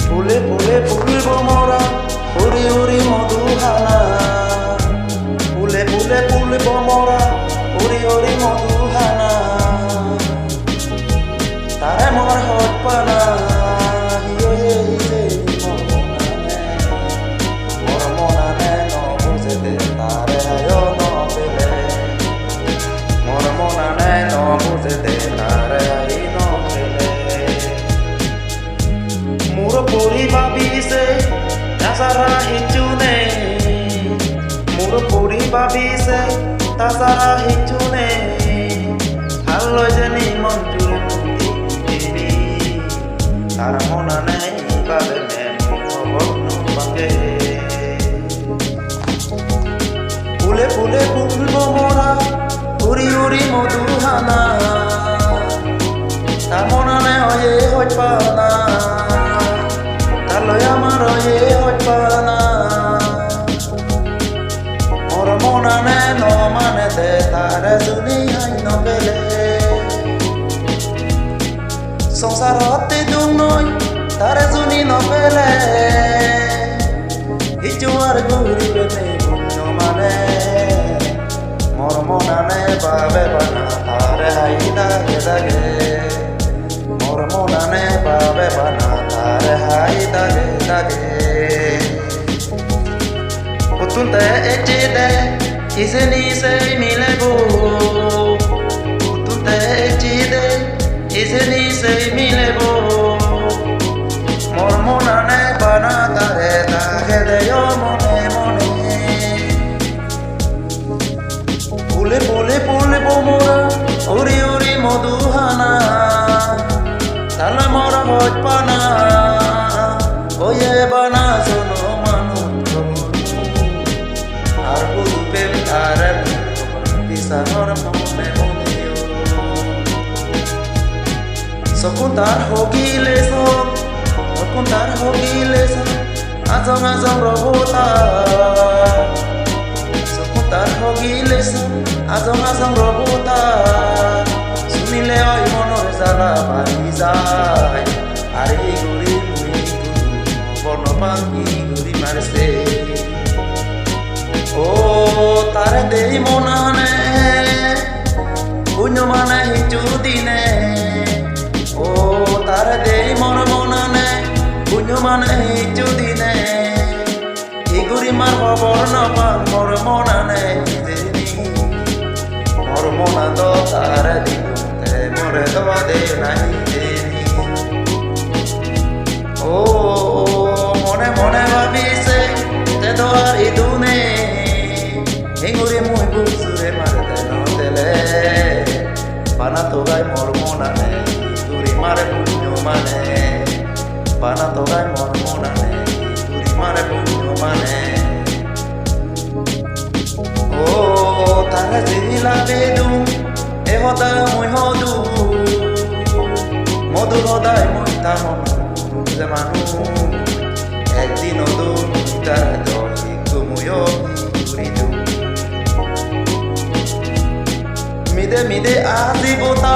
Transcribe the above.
ফুলে ফুলে ফুলব মরা উড়ি উড়ি মধুহানা ফুলে ফুলে ফুলব মরা উড়ি উড়ি মধুহানা তারে মর হট পানা মর মনানে ন বুঝেতে তারে আয় ন পেলে মর মনানে ন বুঝেতে তারে আয় ন পেলে Muro puri babise tasara hichune Muro puri babise tasara hichune Hallo jani monjure muti Tara mona nei babe me obonu bange Pule pule pulbo mora uri uri moduhana Ta mona ne oye hoj pana Loy amar oye hoj pana Mor monane no manete tare dunia no pele Songsarote dunoi tare duni no pele Ijuar guri bene bunyo mane Mor monane babe bana tare haida gedage Mor monane babe bana tare haida Utunte echide iseni se milebo Utunte echide iseni se milebo Mormonane bana tare tage yo mone mone Pule pule pule bomora uri uri moduhana Tala mora hoj pana Oye bana sono manu Arbu dupe vitare Bisa nor mone mone Sokuntar hogi leso Sokuntar hogi leso Azong azong robota Sokuntar hogi leso Azong azong robota Sunile oi monor zala parizai Ari guri Bono pangi guri marse Oh tare dei monane Bunyo mane hichu dine Oh tare dei monane Bunyo mane hichu dine Iguri mar hobor no pan mor monane hideni Mor monado tare dinute more do de nahi deni Oh mone mone babise te doar idune Enguri muy busure marte no tele Pana togai mormonane Duri mare punyo mane Pana togai mormonane Duri mare punyo mane Oh tara zila bedu E hoda muy hodu Modu hodai muy tamona Zemanu একদিন ওদুন তার দহি কুমুয়ো ঘুরিদু মিদে মিদে আজি বোতা